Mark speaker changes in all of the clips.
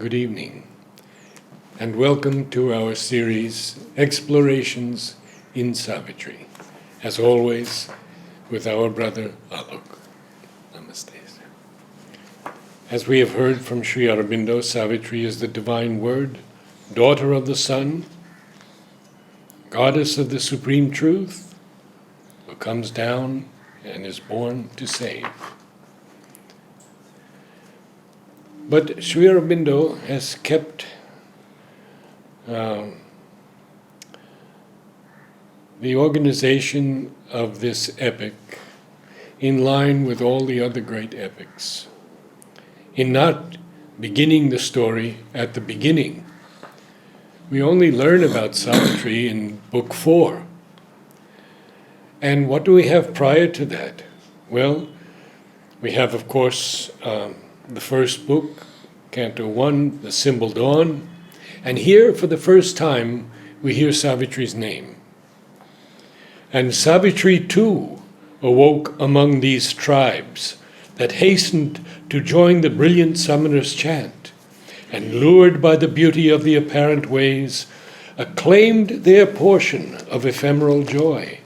Speaker 1: Good evening, and welcome to our series, Explorations in Savitri. As always, with our brother Alok. Namaste. As we have heard from Sri Aurobindo, Savitri is the divine word, daughter of the sun, goddess of the supreme truth, who comes down and is born to save. But Sri Aurobindo has kept the organization of this epic in line with all the other great epics, in not beginning the story at the beginning. We only learn about Savitri in Book 4. And what do we have prior to that? Well, we have, of course, the first book, Canto 1, The Symbol Dawn, and here, for the first time, we hear Savitri's name. And Savitri, too, awoke among these tribes that hastened to join the brilliant summoner's chant, and lured by the beauty of the apparent ways, acclaimed their portion of ephemeral joy.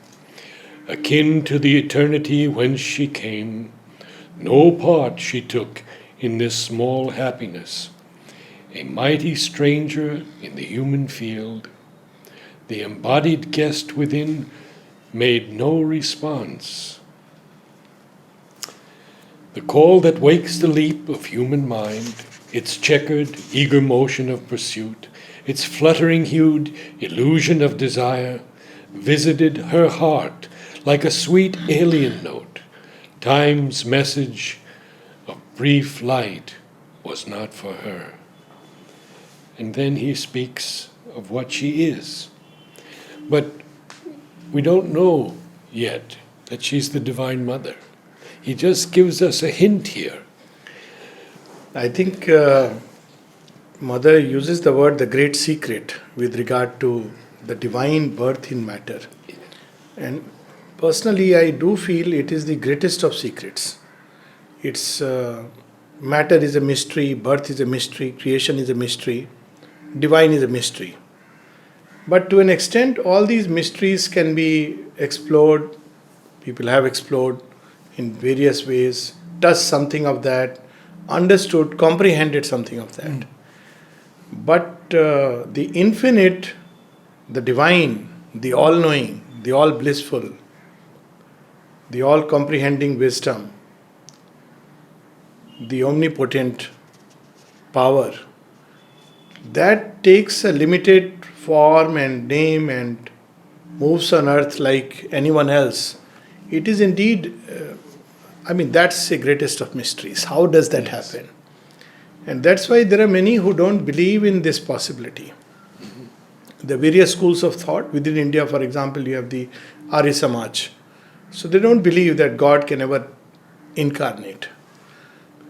Speaker 1: Akin to the eternity whence she came, no part she took in this small happiness. A mighty stranger in the human field, the embodied guest within made no response. The call that wakes the leap of human mind, its checkered, eager motion of pursuit, its fluttering-hued illusion of desire, visited her heart like a sweet alien note. Time's message of brief light was not for her. And then he speaks of what she is. But we don't know yet that she's the Divine Mother. He just gives us a hint here.
Speaker 2: I think Mother uses the word the great secret with regard to the divine birth in matter. And personally, I do feel it is the greatest of secrets. It's matter is a mystery, birth is a mystery, creation is a mystery, divine is a mystery. But to an extent, all these mysteries can be explored. People have explored in various ways, touched something of that, understood, comprehended something of that. But the infinite, the divine, the all-knowing, the all-blissful, the all-comprehending wisdom, the omnipotent power, that takes a limited form and name and moves on earth like anyone else. It is indeed, that's the greatest of mysteries. How does that happen? And that's why there are many who don't believe in this possibility. The various schools of thought within India, for example, you have the Arya Samaj. So they don't believe that God can ever incarnate.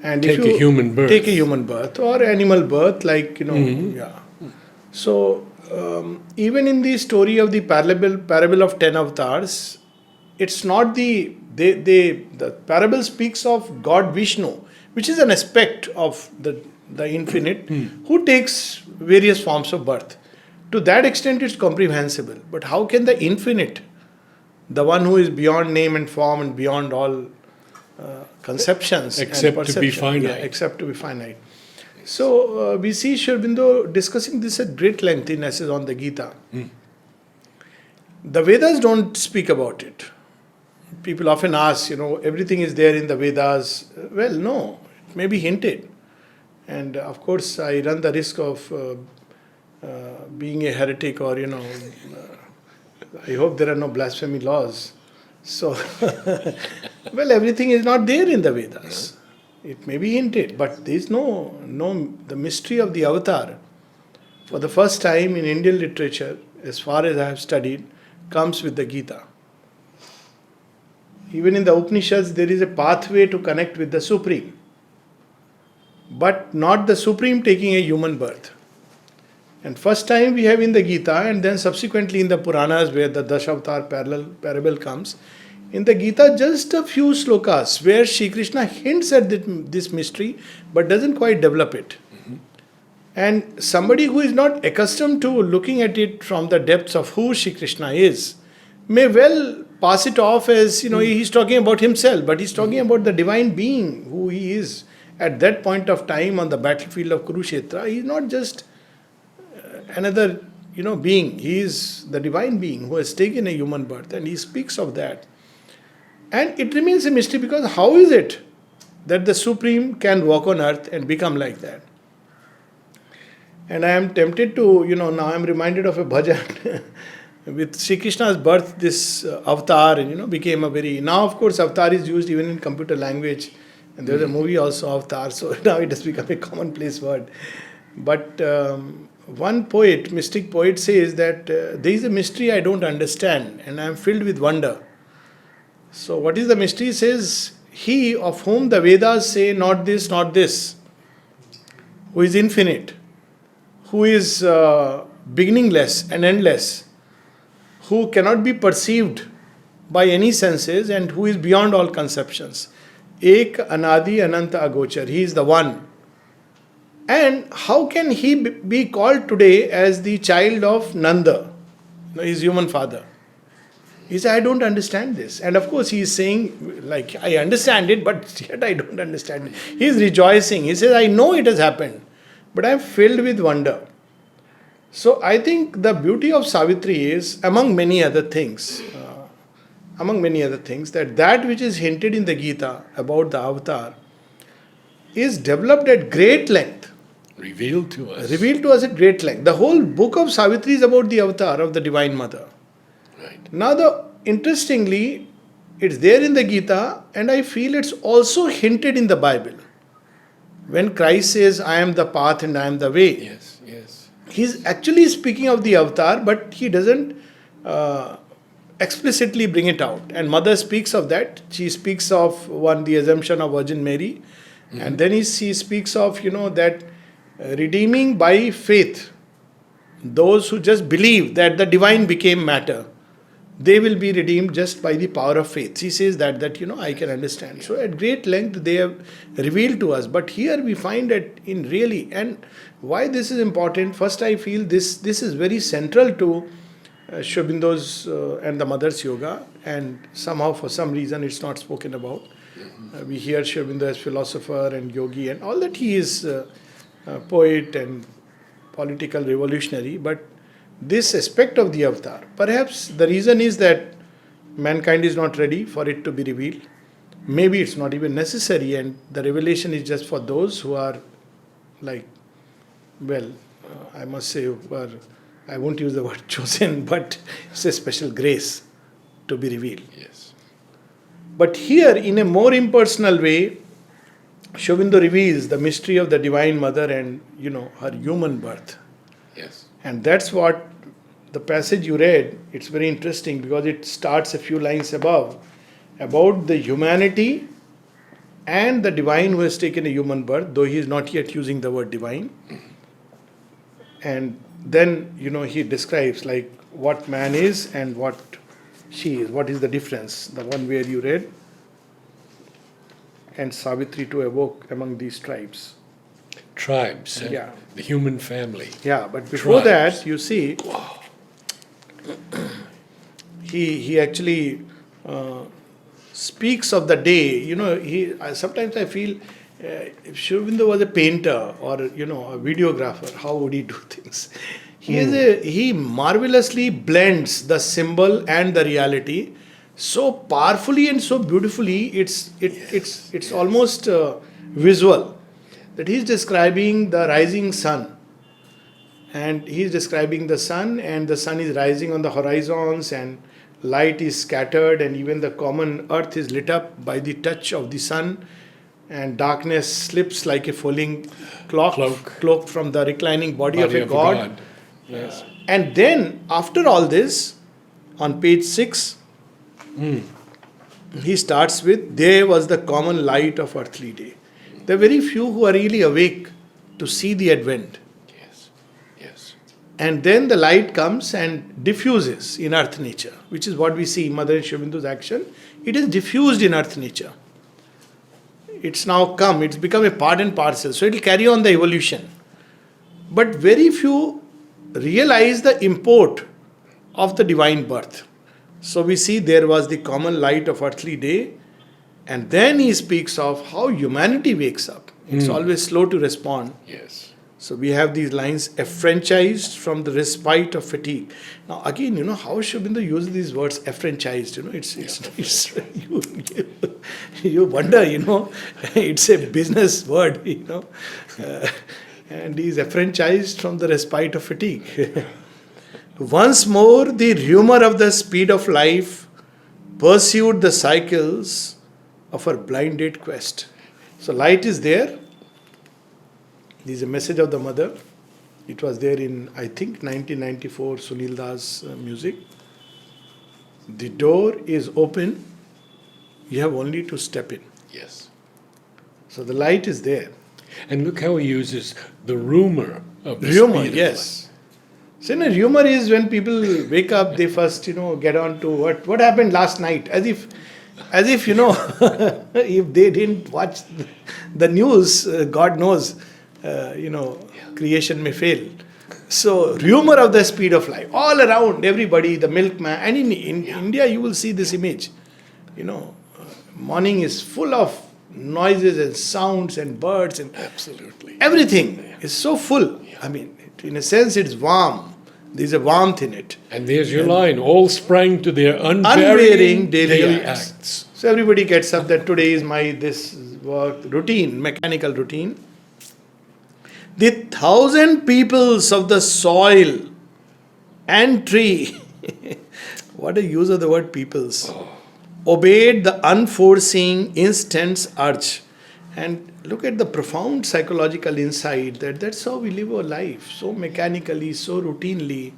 Speaker 2: And
Speaker 1: take a human birth.
Speaker 2: Take a human birth or animal birth, yeah. So even in the story of the parable of 10 avatars, it's not the parable speaks of God Vishnu, which is an aspect of the infinite, who takes various forms of birth. To that extent, it's comprehensible. But how can the infinite, the one who is beyond name and form and beyond all conceptions,
Speaker 1: except to be finite.
Speaker 2: Except to be finite. So we see Sri Aurobindo discussing this at great length in essays on the Gita. The Vedas don't speak about it. People often ask, everything is there in the Vedas. Well, no, it may be hinted. And of course, I run the risk of being a heretic or, I hope there are no blasphemy laws. So, well, everything is not there in the Vedas. It may be hinted, but there is no, the mystery of the avatar, for the first time in Indian literature, as far as I have studied, comes with the Gita. Even in the Upanishads, there is a pathway to connect with the Supreme, but not the Supreme taking a human birth. And first time we have in the Gita, and then subsequently in the Puranas where the Dashavatar parable comes. In the Gita, just a few slokas where Shri Krishna hints at this mystery but doesn't quite develop it. And somebody who is not accustomed to looking at it from the depths of who Shri Krishna is may well pass it off as, he's talking about himself, but he's talking about the divine being who he is at that point of time on the battlefield of Kurukshetra. He's not just another, being. He is the divine being who has taken a human birth, and he speaks of that. And it remains a mystery, because how is it that the Supreme can walk on earth and become like that? And I am tempted to, now I am reminded of a bhajan. With Sri Krishna's birth, this avatar, became a very... Now, of course, avatar is used even in computer language. And there's a movie also, Avatar, so now it has become a commonplace word. But one poet, mystic poet, says that there is a mystery I don't understand, and I am filled with wonder. So what is the mystery? He says, he of whom the Vedas say not this, who is infinite, who is beginningless and endless, who cannot be perceived by any senses, and who is beyond all conceptions. Ek Anadi Ananta Agochar. He is the one. And how can he be called today as the child of Nanda, his human father? He said, I don't understand this. And of course he is saying, like, I understand it, but yet I don't understand it. He is rejoicing. He says, I know it has happened, but I am filled with wonder. So I think the beauty of Savitri is, among many other things, that which is hinted in the Gita about the avatar is developed at great length.
Speaker 1: Revealed to us.
Speaker 2: Revealed to us at great length. The whole book of Savitri is about the avatar of the Divine Mother.
Speaker 1: Right.
Speaker 2: Now, interestingly, it's there in the Gita, and I feel it's also hinted in the Bible. When Christ says, I am the path and I am the way.
Speaker 1: Yes, yes.
Speaker 2: He's actually speaking of the avatar, but he doesn't explicitly bring it out. And Mother speaks of that. She speaks of the assumption of Virgin Mary. Mm-hmm. And then she speaks of, that redeeming by faith. Those who just believe that the divine became matter, they will be redeemed just by the power of faith. She says that I can understand. So at great length they have revealed to us. But here we find that in really, and why this is important, first I feel this is very central to Sri Aurobindo's and the Mother's yoga, and somehow for some reason it's not spoken about. We hear Sri Aurobindo as philosopher and yogi and all that. He is a poet and political revolutionary, but this aspect of the avatar, perhaps the reason is that mankind is not ready for it to be revealed. Maybe it's not even necessary, and the revelation is just for those who are I must say, I won't use the word chosen, but it's a special grace to be revealed.
Speaker 1: Yes.
Speaker 2: But here, in a more impersonal way, Sri Aurobindo reveals the mystery of the Divine Mother and, her human birth.
Speaker 1: Yes.
Speaker 2: And that's what the passage you read, it's very interesting because it starts a few lines above about the humanity and the divine who has taken a human birth, though he is not yet using the word divine. And then, he describes what man is and what she is. What is the difference? The one where you read, and Savitri to evoke among these tribes.
Speaker 1: Tribes.
Speaker 2: Yeah.
Speaker 1: The human family.
Speaker 2: Yeah, but before
Speaker 1: Tribes.
Speaker 2: that, you see, he actually speaks of the day. Sometimes I feel if Sri Aurobindo was a painter or a videographer, how would he do things? He marvelously blends the symbol and the reality so powerfully and so beautifully. It's almost visual. That he's describing the rising sun, and he's describing the sun, and the sun is rising on the horizons, and light is scattered, and even the common earth is lit up by the touch of the sun, and darkness slips like a falling cloak from the reclining body of a god.
Speaker 1: Yes.
Speaker 2: And then, after all this, on page 6, he starts with, there was the common light of earthly day. There are very few who are really awake to see the advent.
Speaker 1: Yes. Yes.
Speaker 2: And then the light comes and diffuses in earth nature, which is what we see in Mother and Sri Aurobindo's action. It is diffused in earth nature. It's now come, it's become a part and parcel. So it will carry on the evolution. But very few realize the import of the divine birth. So we see there was the common light of earthly day, and then he speaks of how humanity wakes up. It's always slow to respond.
Speaker 1: Yes.
Speaker 2: So we have these lines, affranchised from the respite of fatigue. Now again, how Shobindu uses these words, affranchised. It's you wonder, it's a business word, and he's affranchised from the respite of fatigue. Once more, the rumor of the speed of life pursued the cycles of her blinded quest. So light is there. This is a message of the mother. It was there in, I think, 1994 Sunil Das music. The door is open. You have only to step in.
Speaker 1: Yes.
Speaker 2: So the light is there.
Speaker 1: And look how he uses the rumor of the
Speaker 2: Rumor,
Speaker 1: speed of
Speaker 2: yes. So rumor is when people wake up, they first, get on to what happened last night. As if if they didn't watch the news, God knows, creation may fail. So rumor of the speed of life. All around, everybody, the milkman. And in India, you will see this image. Morning is full of noises and sounds and birds and
Speaker 1: Absolutely.
Speaker 2: everything is so full. I mean, in a sense, it's warm. There's a warmth in it.
Speaker 1: And there's your line, all sprang to their
Speaker 2: Unvarying
Speaker 1: unvarying
Speaker 2: daily acts. So everybody gets up that today is my this work routine, mechanical routine. The 1,000 peoples of the soil and tree, what a use of the word peoples, obeyed the unforeseen instant's urge. And look at the profound psychological insight that's how we live our life, so mechanically, so routinely.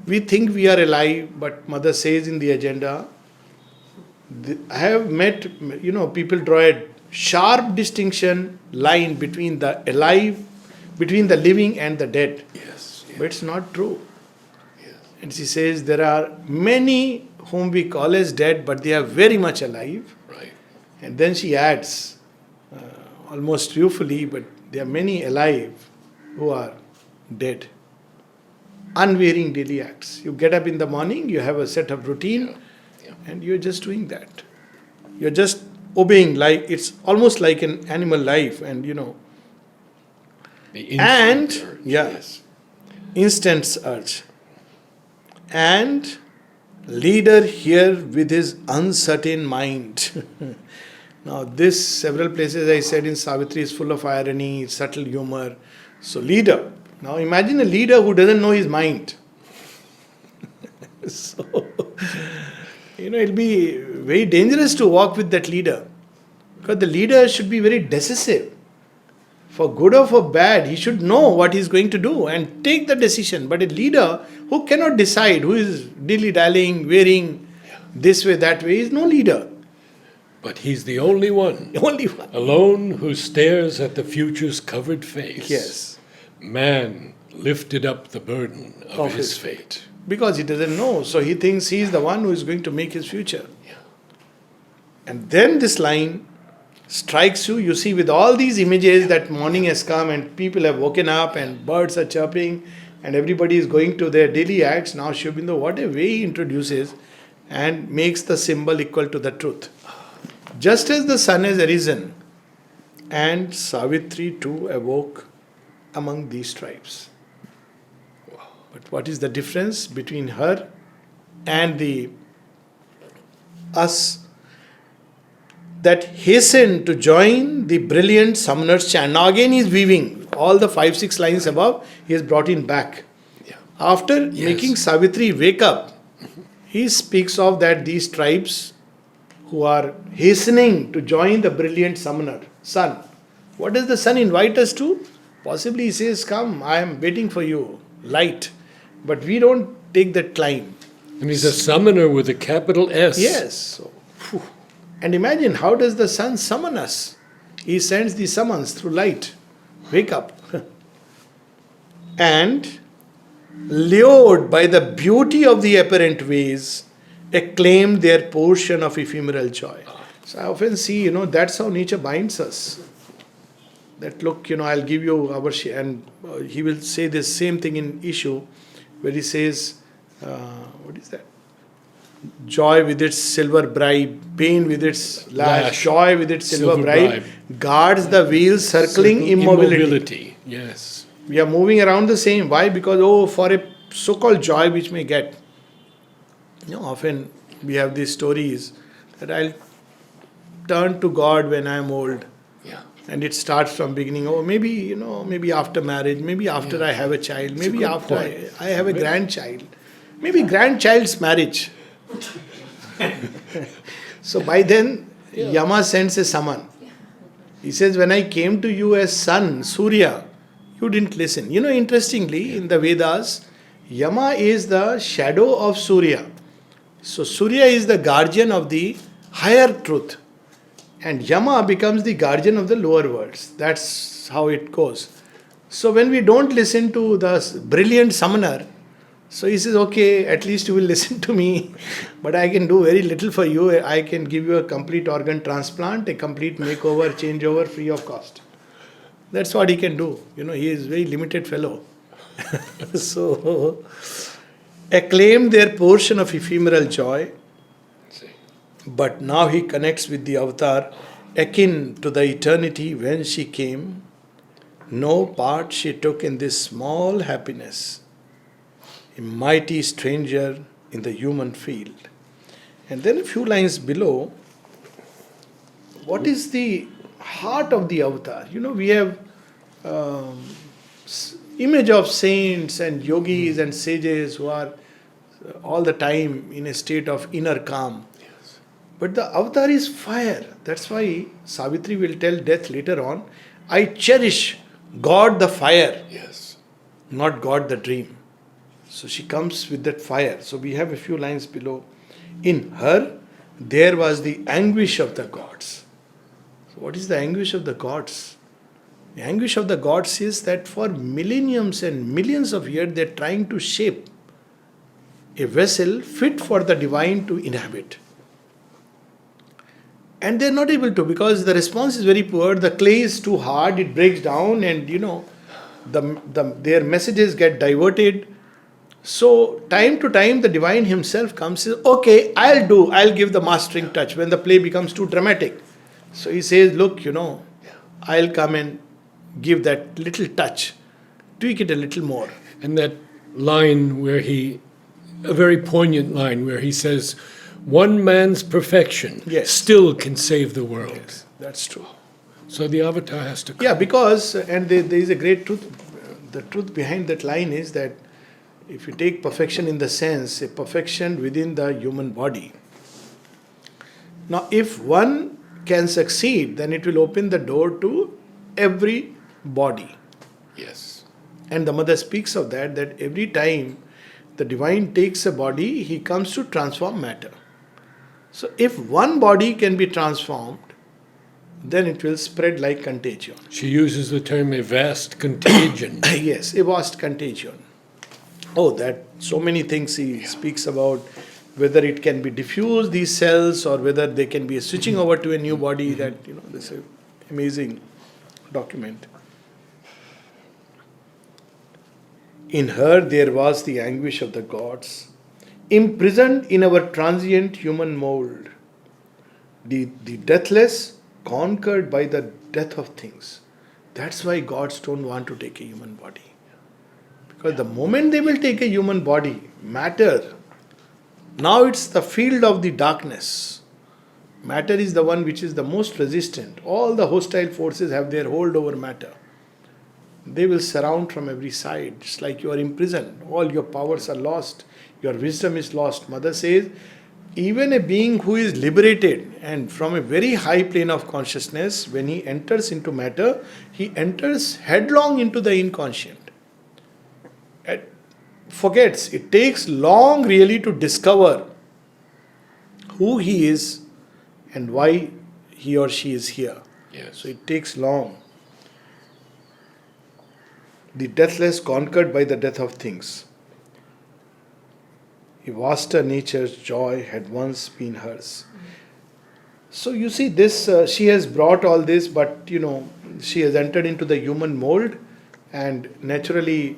Speaker 2: We think we are alive, but Mother says in the agenda, I have met, people draw a sharp distinction line between the alive, between the living and the dead.
Speaker 1: Yes.
Speaker 2: But it's not true.
Speaker 1: Yes.
Speaker 2: And she says there are many whom we call as dead, but they are very much alive.
Speaker 1: Right.
Speaker 2: And then she adds, almost ruefully, but there are many alive who are dead. Unvarying daily acts. You get up in the morning, you have a set of routine, and you're just doing that. You're just obeying, like it's almost like an animal life, and
Speaker 1: The instant urge, yes.
Speaker 2: instant urge. And leader here with his uncertain mind. Now this, several places I said in Savitri is full of irony, subtle humor. So leader. Now imagine a leader who doesn't know his mind. So, it'll be very dangerous to walk with that leader. Because the leader should be very decisive. For good or for bad, he should know what he's going to do and take the decision. But a leader who cannot decide, who is dilly-dallying, veering this way, that way, is no leader.
Speaker 1: But he's the only one,
Speaker 2: Only one.
Speaker 1: alone, who stares at the future's covered face.
Speaker 2: Yes.
Speaker 1: Man lifted up the burden of his fate.
Speaker 2: Because he doesn't know. So he thinks he is the one who is going to make his future.
Speaker 1: Yeah.
Speaker 2: And then this line strikes you. You see, with all these images that morning has come and people have woken up and birds are chirping and everybody is going to their daily acts. Now Shobindu, what a way he introduces and makes the symbol equal to the truth. Just as the sun has arisen, and Savitri too awoke among these tribes. But what is the difference between her and the us that hastened to join the brilliant summoner's chant? Now again he is weaving all the 5-6 lines above, he has brought in back.
Speaker 1: Yeah.
Speaker 2: After making Savitri wake up, he speaks of that these tribes who are hastening to join the brilliant summoner, sun. What does the sun invite us to? Possibly he says, come, I am waiting for you, light. But we don't take that climb.
Speaker 1: And he's a summoner with a capital S.
Speaker 2: Yes. So, and imagine, how does the sun summon us? He sends the summons through light. Wake up. And lured by the beauty of the apparent ways, acclaimed their portion of ephemeral joy. So I often see, that's how nature binds us. that look, I'll give you our share. And he will say the same thing in issue, where he says, what is that? Joy with its silver bribe, pain with its lash, joy with its silver bribe, guards the wheels circling immobility.
Speaker 1: Yes.
Speaker 2: We are moving around the same. Why? Because, for a so-called joy which may get, often we have these stories that I'll turn to God when I'm old.
Speaker 1: Yeah.
Speaker 2: And it starts from beginning. Maybe after marriage, maybe after I have a child, maybe after I have a grandchild, maybe grandchild's marriage. So by then, Yama sends a summon. He says, when I came to you as sun, Surya, you didn't listen. Interestingly, in the Vedas, Yama is the shadow of Surya. So Surya is the guardian of the higher truth. And Yama becomes the guardian of the lower worlds. That's how it goes. So when we don't listen to the brilliant summoner, so he says, okay, at least you will listen to me, but I can do very little for you. I can give you a complete organ transplant, a complete makeover, changeover, free of cost. That's what he can do. He is a very limited fellow. So, acclaim their portion of ephemeral joy, but now he connects with the avatar, akin to the eternity when she came. No part she took in this small happiness, a mighty stranger in the human field. And then a few lines below, what is the heart of the avatar? We have image of saints and yogis and sages who are all the time in a state of inner calm. Yes. But the avatar is fire. That's why Savitri will tell Death later on, I cherish God the fire, yes, not God the dream. So she comes with that fire. So we have a few lines below. In her, there was the anguish of the gods. So what is the anguish of the gods? The anguish of the gods is that for millenniums and millions of years, they're trying to shape a vessel fit for the divine to inhabit. And they're not able to, because the response is very poor. The clay is too hard, it breaks down, and their messages get diverted. So, time to time, the divine himself comes and says, okay, I'll give the mastering touch when the play becomes too dramatic. So he says, look, I'll come and give that little touch, tweak it a little more.
Speaker 1: And that line where a very poignant line where he says, one man's perfection still can save the world.
Speaker 2: Yes, that's true.
Speaker 1: So the avatar has to come.
Speaker 2: Yeah, because, and there is a great truth. The truth behind that line is that if you take perfection in the sense, a perfection within the human body. Now, if one can succeed, then it will open the door to every body.
Speaker 1: Yes.
Speaker 2: And the mother speaks of that every time the divine takes a body, he comes to transform matter. So, if one body can be transformed, then it will spread like contagion.
Speaker 1: She uses the term a vast contagion.
Speaker 2: Yes, a vast contagion. Oh, that so many things he speaks about, whether it can be diffused, these cells, or whether they can be switching over to a new body. That, this is amazing document. In her there was the anguish of the gods, imprisoned in our transient human mold. The deathless, conquered by the death of things. That's why gods don't want to take a human body. Because the moment they will take a human body, matter, now it's the field of the darkness. Matter is the one which is the most resistant. All the hostile forces have their hold over matter. They will surround from every side. It's like you are imprisoned. All your powers are lost. Your wisdom is lost. Mother says, even a being who is liberated and from a very high plane of consciousness, when he enters into matter, he enters headlong into the inconscient. Forgets. It takes long really to discover who he is and why he or she is here.
Speaker 1: Yes.
Speaker 2: So it takes long. The deathless conquered by the death of things. A vaster nature's joy had once been hers. So you see this, she has brought all this, but she has entered into the human mold, and naturally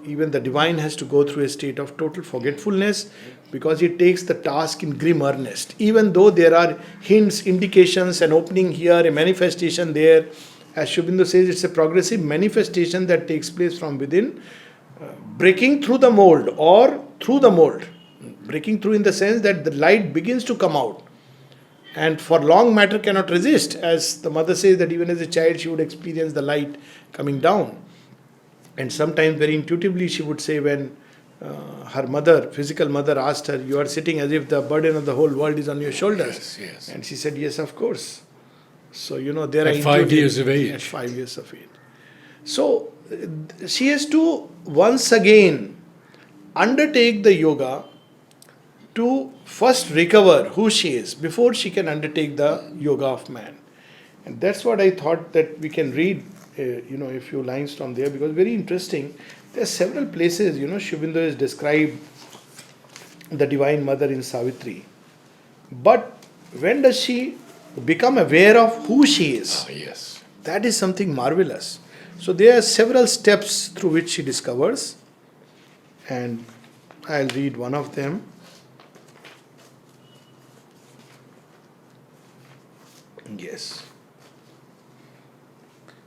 Speaker 2: even the divine has to go through a state of total forgetfulness, because he takes the task in grim earnest. Even though there are hints, indications, an opening here, a manifestation there, as Shubindu says, it's a progressive manifestation that takes place from within, breaking through the mold or through the mold. Breaking through in the sense that the light begins to come out. And for long, matter cannot resist. As the mother says that even as a child she would experience the light coming down. And sometimes very intuitively she would say, when her mother, physical mother, asked her, "You are sitting as if the burden of the whole world is on your shoulders."
Speaker 1: Yes.
Speaker 2: And she said, "Yes, of course." So, there
Speaker 1: At 5 years of age.
Speaker 2: At 5 years of age. So, she has to once again undertake the yoga to first recover who she is before she can undertake the yoga of man. And that's what I thought that we can read, a few lines from there, because very interesting. There are several places, Shubindu has described the Divine Mother in Savitri. But when does she become aware of who she is?
Speaker 1: Ah, yes.
Speaker 2: That is something marvelous. So there are several steps through which she discovers, and I'll read one of them. Yes.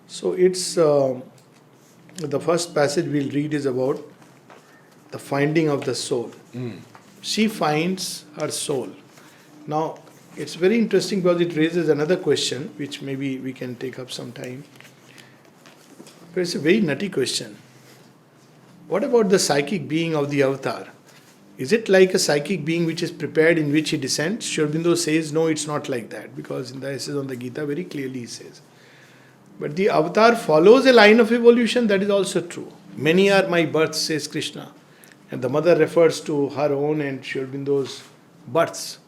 Speaker 2: So it's the first passage we'll read is about the finding of the soul. She finds her soul. Now, it's very interesting because it raises another question, which maybe we can take up some time. But it's a very nutty question. What about the psychic being of the avatar? Is it like a psychic being which is prepared in which he descends? Sri Aurobindo says, no, it's not like that, because in the Essays on the Gita, very clearly he says. But the avatar follows a line of evolution, that is also true. Many are my births, says Krishna. And the mother refers to her own and Sri Aurobindo's births.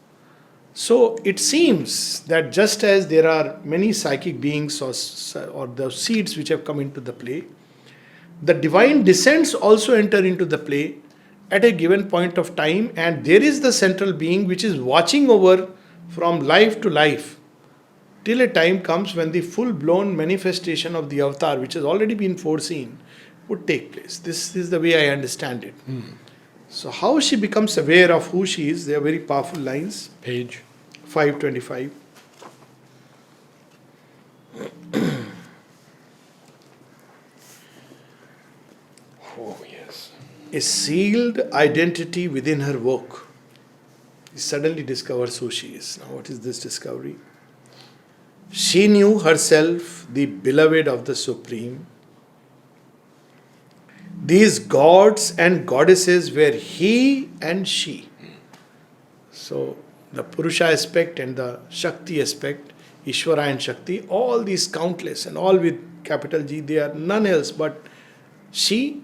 Speaker 2: So it seems that just as there are many psychic beings or the seeds which have come into the play, the divine descents also enter into the play at a given point of time, and there is the central being which is watching over from life to life till a time comes when the full-blown manifestation of the avatar, which has already been foreseen, would take place. This is the way I understand it. So how she becomes aware of who she is, they are very powerful lines.
Speaker 1: Page
Speaker 2: 525.
Speaker 1: Oh, yes.
Speaker 2: A sealed identity within her work. He suddenly discovers who she is. Now, what is this discovery? She knew herself the beloved of the Supreme. These gods and goddesses were he and she. So, the Purusha aspect and the Shakti aspect, Ishvara and Shakti, all these countless and all with capital G, they are none else but she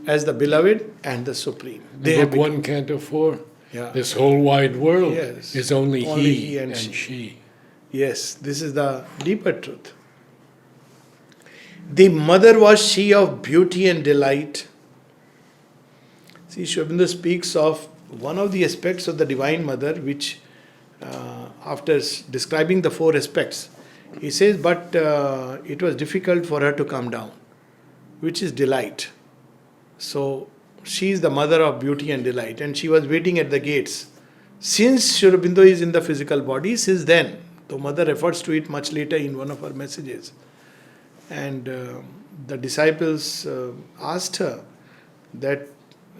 Speaker 2: as the beloved and the Supreme. They have
Speaker 1: Book 1, Canto 4.
Speaker 2: Yeah.
Speaker 1: This whole wide world
Speaker 2: Yes.
Speaker 1: is only he and
Speaker 2: she.
Speaker 1: she.
Speaker 2: Yes, this is the deeper truth. The mother was she of beauty and delight. See, Sri Aurobindo speaks of one of the aspects of the Divine Mother, which after describing the 4 aspects, he says, but it was difficult for her to come down, which is delight. So, she is the mother of beauty and delight, and she was waiting at the gates. Since Sri Aurobindo is in the physical body, since then, the mother refers to it much later in one of her messages. And the disciples asked her that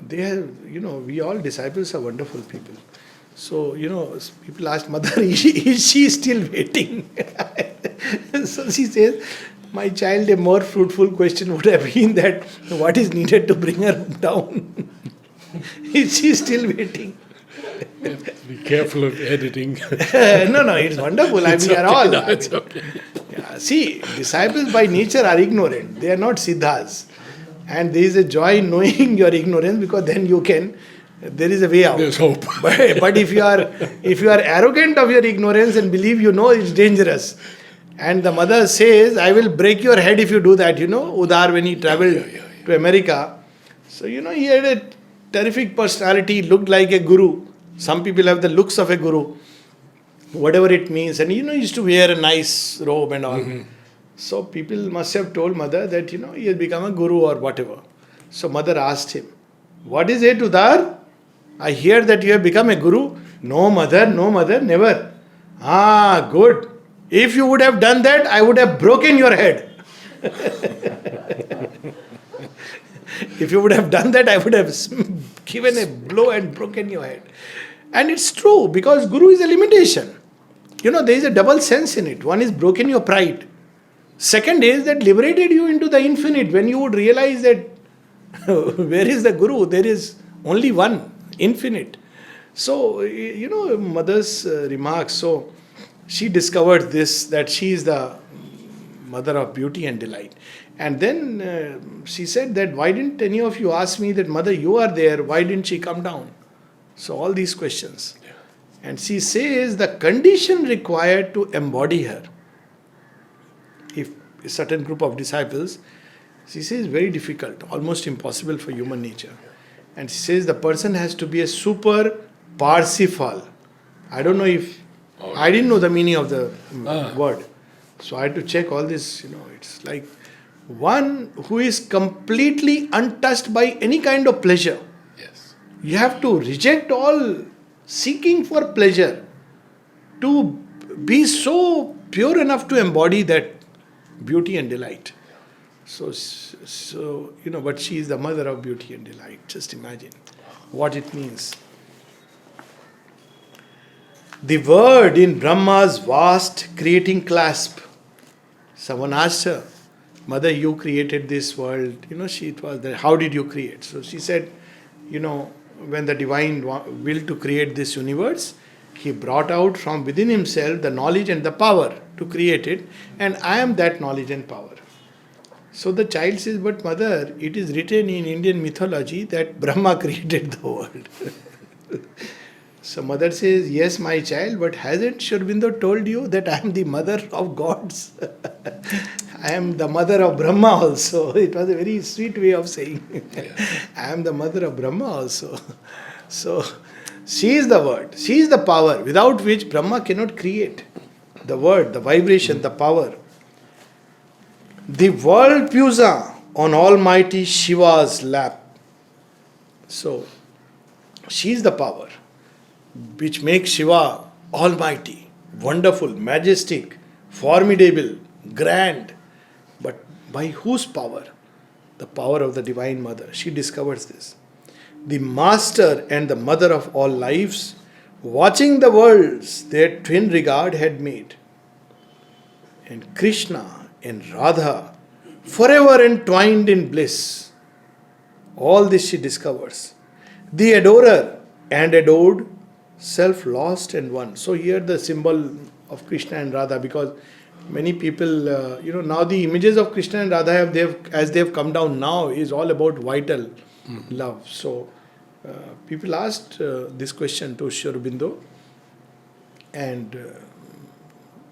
Speaker 2: they have, we all disciples are wonderful people. So, people asked, Mother, is she still waiting? So she says, my child, a more fruitful question would have been that what is needed to bring her down? Is she still waiting?
Speaker 1: Be careful of editing.
Speaker 2: No, it's wonderful. We are all.
Speaker 1: It's okay.
Speaker 2: Yeah, see, disciples by nature are ignorant. They are not siddhas. And there is a joy in knowing your ignorance, because then there is a way out.
Speaker 1: There's hope.
Speaker 2: But if you are arrogant of your ignorance and believe it's dangerous. And the mother says, I will break your head if you do that. Udar, when he traveled to America. So, he had a terrific personality, looked like a guru. Some people have the looks of a guru, whatever it means. And he used to wear a nice robe and all. So people must have told mother that, he has become a guru or whatever. So mother asked him, what is it, Udar? I hear that you have become a guru. No, mother, never. Ah, good. If you would have done that, I would have broken your head. If you would have done that, I would have given a blow and broken your head. And it's true, because guru is a limitation. There is a double sense in it. One is broken your pride. Second is that liberated you into the infinite. When you would realize that where is the guru? There is only one, infinite. So, mother's remarks. So, she discovered this, that she is the mother of beauty and delight. And then she said that, why didn't any of you ask me that, mother, you are there, why didn't she come down? So all these questions. Yeah. And she says the condition required to embody her, if a certain group of disciples, she says very difficult, almost impossible for human nature. And she says the person has to be a super Parsifal. I don't know if, I didn't know the meaning of the word. So I had to check all this, it's like one who is completely untouched by any kind of pleasure.
Speaker 1: Yes.
Speaker 2: You have to reject all seeking for pleasure to be so pure enough to embody that beauty and delight. So but she is the mother of beauty and delight. Just imagine what it means. The word in Brahma's vast creating clasp. Someone asked her, mother, you created this world. It was there. How did you create? So she said, when the divine will to create this universe, he brought out from within himself the knowledge and the power to create it. And I am that knowledge and power. So the child says, but mother, it is written in Indian mythology that Brahma created the world. So mother says, yes, my child, but hasn't Sri Aurobindo told you that I am the mother of gods? I am the mother of Brahma also. It was a very sweet way of saying. I am the mother of Brahma also. So she is the word. She is the power without which Brahma cannot create. The word, the vibration, the power. The world puja on Almighty Shiva's lap. So she is the power which makes Shiva almighty, wonderful, majestic, formidable, grand. But by whose power? The power of the Divine Mother. She discovers this. The master and the mother of all lives, watching the worlds their twin regard had made. And Krishna and Radha, forever entwined in bliss. All this she discovers. The adorer and adored, self lost and one. So here the symbol of Krishna and Radha, because many people, now the images of Krishna and Radha as they have come down now is all about vital love. So people asked this question to Sri Aurobindo, and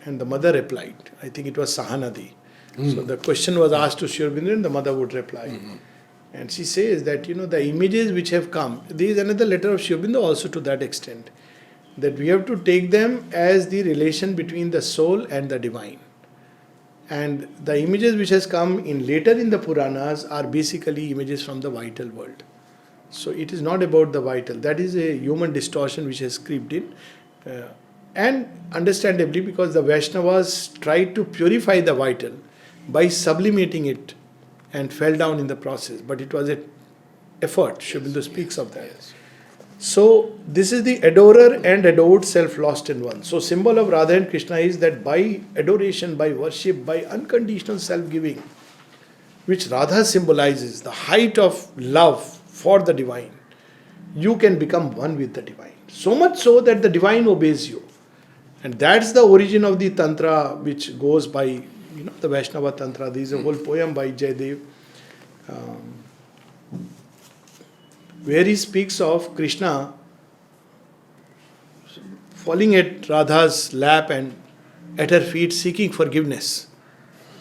Speaker 2: the mother replied. I think it was Sahanadi. So the question was asked to Sri Aurobindo and the mother would reply. And she says that, the images which have come, there is another letter of Sri Aurobindo also to that extent, that we have to take them as the relation between the soul and the divine. And the images which has come in later in the Puranas are basically images from the vital world. So it is not about the vital. That is a human distortion which has creeped in. And understandably, because the Vaishnavas tried to purify the vital by sublimating it and fell down in the process. But it was an effort. Sri Aurobindo speaks of that.
Speaker 1: Yes.
Speaker 2: So this is the adorer and adored, self lost in one. So symbol of Radha and Krishna is that by adoration, by worship, by unconditional self-giving, which Radha symbolizes, the height of love for the divine, you can become one with the divine. So much so that the divine obeys you. And that's the origin of the Tantra, which goes by, the Vaishnava Tantra. There is a whole poem by Jayadev, where he speaks of Krishna falling at Radha's lap and at her feet seeking forgiveness.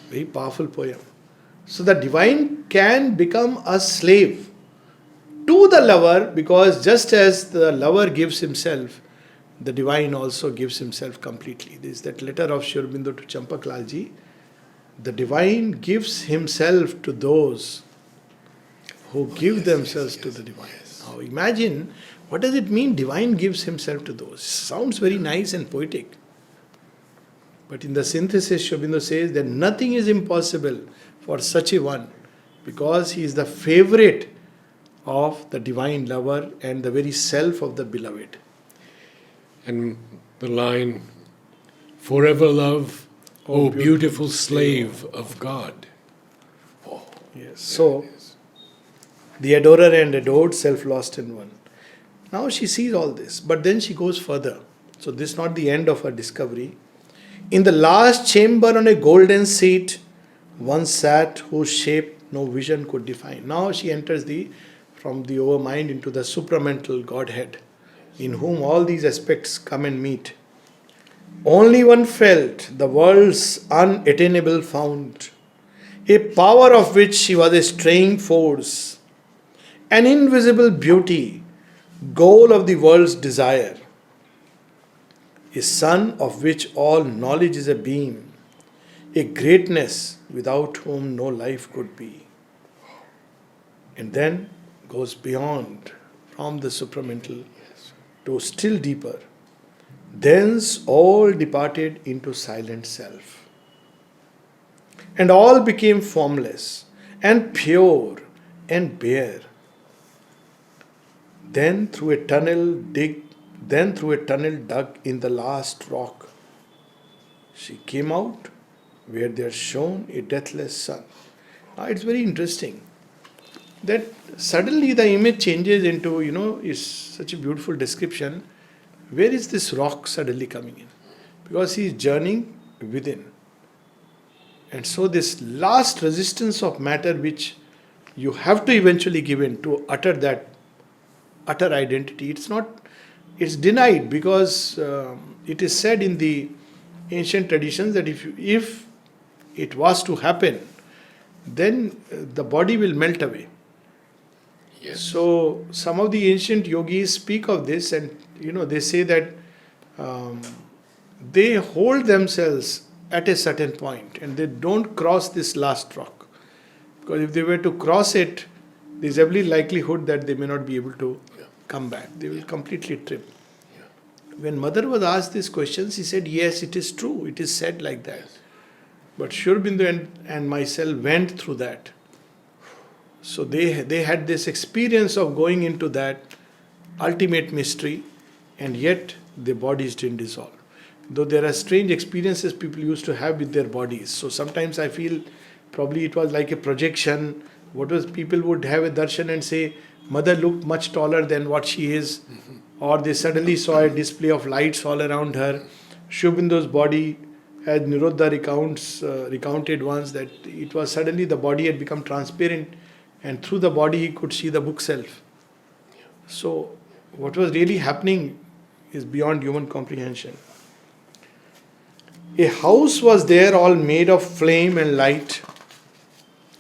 Speaker 2: Very powerful poem. So the divine can become a slave to the lover, because just as the lover gives himself, the divine also gives himself completely. There is that letter of Sri Aurobindo to Champak Lalji, the divine gives himself to those who give themselves to the divine. Now imagine, what does it mean divine gives himself to those? Sounds very nice and poetic. But in the synthesis, Sri Aurobindo says that nothing is impossible for such a one, because he is the favorite of the divine lover and the very self of the beloved.
Speaker 1: And the line, forever love, O beautiful slave of God. Oh,
Speaker 2: yes. So, the adorer and adored, self lost in one. Now she sees all this, but then she goes further. So this is not the end of her discovery. In the last chamber on a golden seat, one sat whose shape no vision could define. Now she enters from the overmind into the supramental Godhead, in whom all these aspects come and meet. Only one felt the world's unattainable fount, a power of which she was a straying force, an invisible beauty, goal of the world's desire, a sun of which all knowledge is a beam, a greatness without whom no life could be. And then goes beyond from the supramental to still deeper. Thence all departed into silent self. And all became formless and pure and bare. Then through a tunnel dug in the last rock, she came out where there shone a deathless sun. Now it's very interesting that suddenly the image changes into, is such a beautiful description. Where is this rock suddenly coming in? Because he is journeying within. And so this last resistance of matter which you have to eventually give in to utter that utter identity, it's denied, because it is said in the ancient traditions that if it was to happen, then the body will melt away.
Speaker 1: yes.
Speaker 2: So some of the ancient yogis speak of this, and they say that they hold themselves at a certain point and they don't cross this last rock, because if they were to cross it, there's every likelihood that they may not be able to come back. They will completely trip. When Mother was asked these questions, he said, yes, it is true, it is said like that. But Sri Aurobindo and myself went through that. So they had this experience of going into that ultimate mystery, and yet their bodies didn't dissolve. Though there are strange experiences people used to have with their bodies. So sometimes I feel probably it was like a projection. People would have a darshan and say, Mother looked much taller than what she is. Or they suddenly saw a display of lights all around her. Sri Aurobindo's body, as Nirodha recounted once, that it was suddenly the body had become transparent, and through the body he could see the book self. So what was really happening is beyond human comprehension. A house was there all made of flame and light,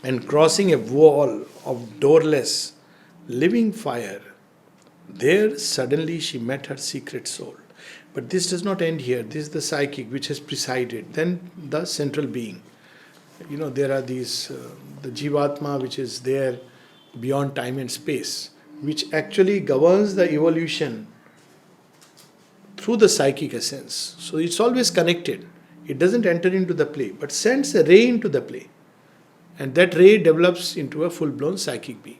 Speaker 2: and crossing a wall of doorless, living fire, there suddenly she met her secret soul. But this does not end here. This is the psychic which has presided. Then the central being. There are these, the Jivatma which is there beyond time and space, which actually governs the evolution through the psychic essence. So it's always connected. It doesn't enter into the play, but sends a ray into the play. And that ray develops into a full-blown psychic being.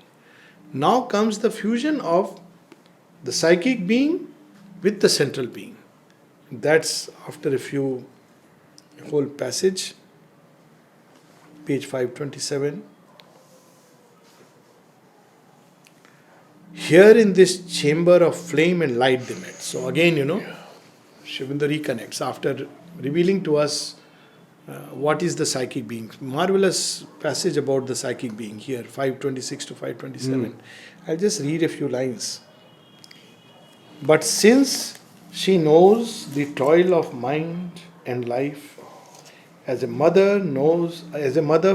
Speaker 2: Now comes the fusion of the psychic being with the central being. That's after a whole passage, page 527. Here in this chamber of flame and light they met. So again, Sri Aurobindo reconnects after revealing to us what is the psychic being. Marvelous passage about the psychic being here, 526 to 527. I'll just read a few lines. But since she knows the toil of mind and life, as a mother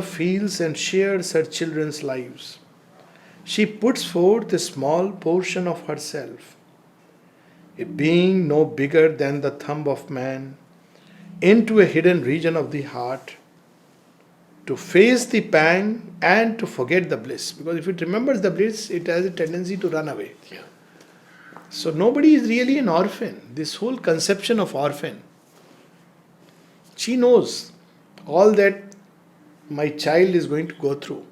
Speaker 2: feels and shares her children's lives, she puts forth a small portion of herself, a being no bigger than the thumb of man, into a hidden region of the heart, to face the pang and to forget the bliss. Because if it remembers the bliss, it has a tendency to run away.
Speaker 1: Yeah.
Speaker 2: So nobody is really an orphan. This whole conception of orphan, she knows all that my child is going to go through.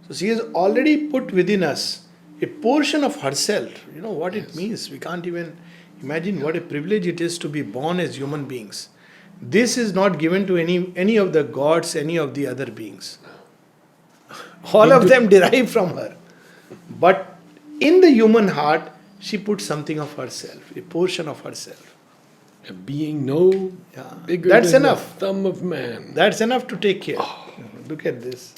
Speaker 2: So she has already put within us a portion of herself. You know what it means. We can't even imagine what a privilege it is to be born as human beings. This is not given to any of the gods, any of the other beings. All of them derive from her. But in the human heart, she put something of herself, a portion of herself.
Speaker 1: A being no bigger
Speaker 2: That's
Speaker 1: than
Speaker 2: enough.
Speaker 1: the thumb of man.
Speaker 2: That's enough to take care. Look at this.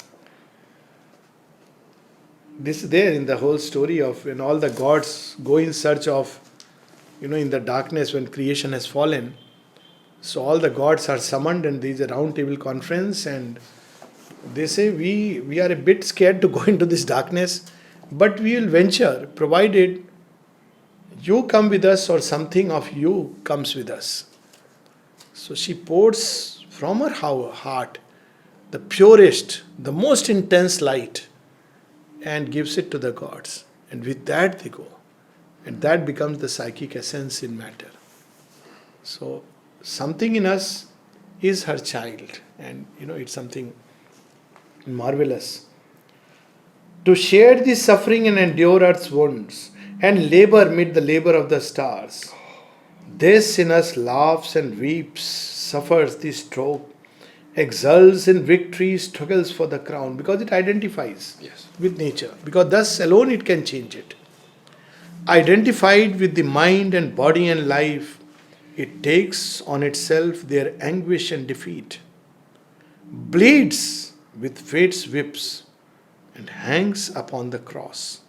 Speaker 2: This is there in the whole story of when all the gods go in search of, in the darkness when creation has fallen. So all the gods are summoned and there is a round table conference and they say we are a bit scared to go into this darkness, but we will venture provided you come with us or something of you comes with us. So she pours from her heart the purest, the most intense light and gives it to the gods. And with that they go. And that becomes the psychic essence in matter. So something in us is her child. And it's something marvelous. To share the suffering and endure earth's wounds and labor mid the labor of the stars. This in us laughs and weeps, suffers the stroke, exults in victory, struggles for the crown, because it identifies with nature, because thus alone it can change it. Identified with the mind and body and life, it takes on itself their anguish and defeat, bleeds with fate's whips, and hangs upon the cross.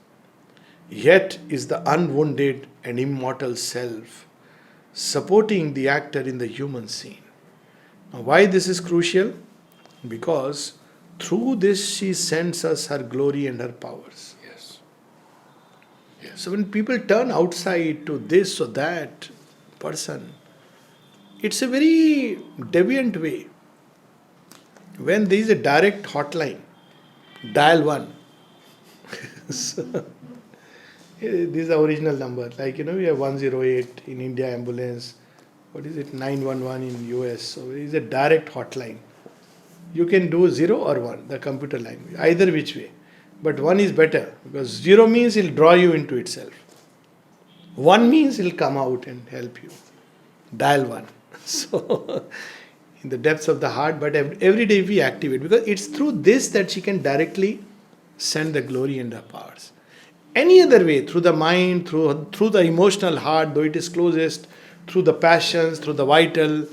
Speaker 2: Yet is the unwounded and immortal self supporting the actor in the human scene. Now, why this is crucial? Because through this she sends us her glory and her powers.
Speaker 1: Yes.
Speaker 2: So when people turn outside to this or that person, it's a very deviant way. When there is a direct hotline, dial 1. So, this is the original number. Like, we have 108 in India ambulance. What is it? 911 in US. So it is a direct hotline. You can do 0 or 1, the computer language, either which way. But 1 is better because 0 means it will draw you into itself. 1 means it will come out and help you. Dial 1. So, in the depths of the heart, but every day we activate, because it's through this that she can directly send the glory and the powers. Any other way, through the mind, through the emotional heart, though it is closest, through the passions, through the vital,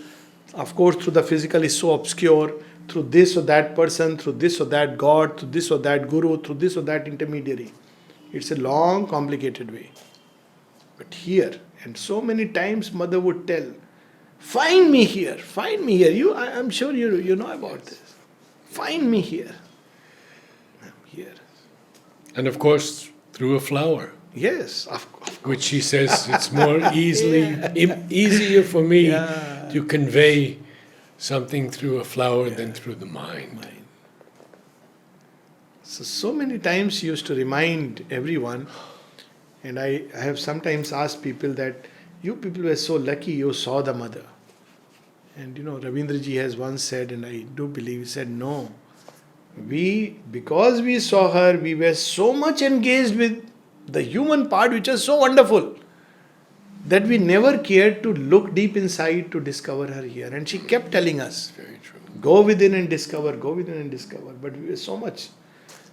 Speaker 2: of course through the physical is so obscure, through this or that person, through this or that God, through this or that guru, through this or that intermediary. It's a long, complicated way. But here, and so many times mother would tell, find me here. I'm sure you know about this. Find me here. I'm here.
Speaker 1: And of course, through a flower.
Speaker 2: Yes, of course.
Speaker 1: Which she says it's more easier for me to convey something through a flower than through the mind.
Speaker 2: So many times she used to remind everyone, and I have sometimes asked people that you people were so lucky you saw the mother. And Ravindraji has once said, and I do believe, he said, no. Because we saw her, we were so much engaged with the human part, which is so wonderful, that we never cared to look deep inside to discover her here. And she kept telling us,
Speaker 1: Very true.
Speaker 2: go within and discover. But we were so much.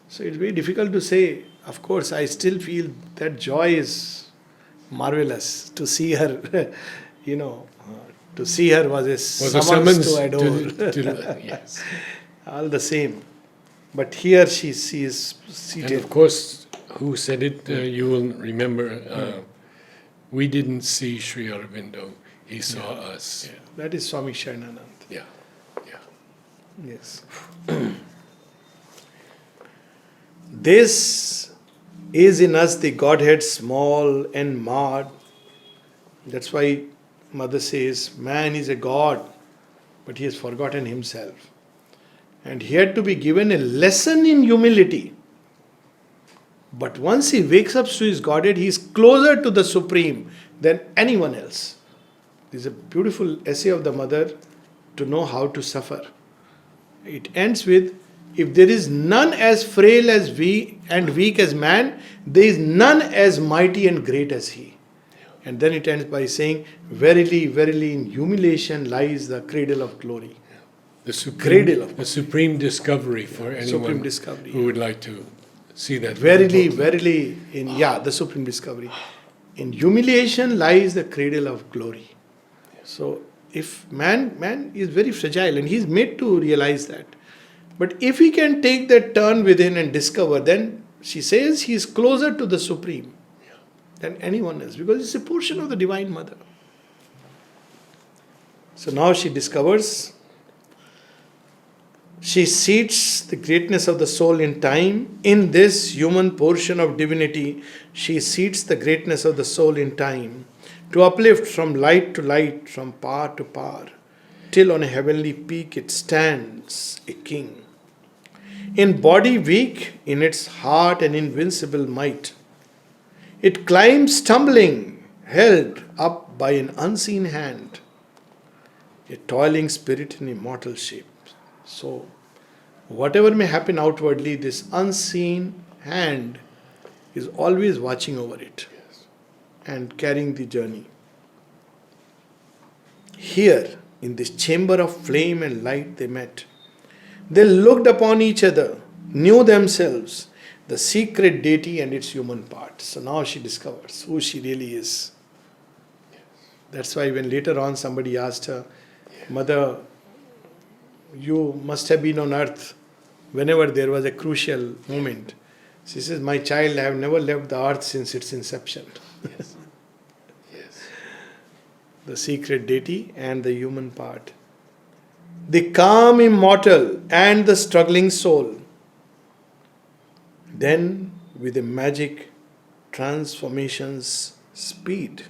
Speaker 2: So it's very difficult to say. Of course, I still feel that joy is marvelous. To see her, to see her was a summons to adore.
Speaker 1: Yes.
Speaker 2: All the same. But here she is seated.
Speaker 1: And of course, who said it, you will remember, we didn't see Sri Aurobindo, he saw us.
Speaker 2: Yeah. That is Swami Sharananand.
Speaker 1: Yeah.
Speaker 2: Yes. This is in us the Godhead small and marred. That's why Mother says, man is a God, but he has forgotten himself. And he had to be given a lesson in humility. But once he wakes up to his Godhead, he is closer to the Supreme than anyone else. This is a beautiful essay of the mother to know how to suffer. It ends with, if there is none as frail as we and weak as man, there is none as mighty and great as he. And then it ends by saying, verily, verily, in humiliation lies the cradle of glory.
Speaker 1: The supreme discovery for anyone
Speaker 2: Supreme discovery.
Speaker 1: who would like to see that.
Speaker 2: Verily, verily, the supreme discovery. In humiliation lies the cradle of glory. So, if man is very fragile and he is made to realize that. But if he can take that turn within and discover, then she says he is closer to the Supreme than anyone else, because it's a portion of the Divine Mother. So now she discovers, she seats the greatness of the soul in time. In this human portion of divinity, she seats the greatness of the soul in time to uplift from light to light, from power to power, till on a heavenly peak it stands a king. In body weak, in its heart an invincible might, it climbs stumbling, held up by an unseen hand, a toiling spirit in immortal shape. So, whatever may happen outwardly, this unseen hand is always watching over it and carrying the journey. Here, in this chamber of flame and light, they met. They looked upon each other, knew themselves, the secret deity and its human part. So now she discovers who she really is. That's why when later on somebody asked her, Mother, you must have been on earth whenever there was a crucial moment. She says, my child, I have never left the earth since its inception.
Speaker 1: Yes. Yes.
Speaker 2: The secret deity and the human part. The calm immortal and the struggling soul. Then, with a magic transformation's speed,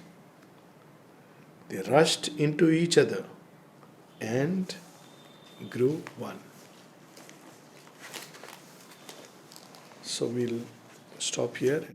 Speaker 2: they rushed into each other and grew one. So we'll stop here.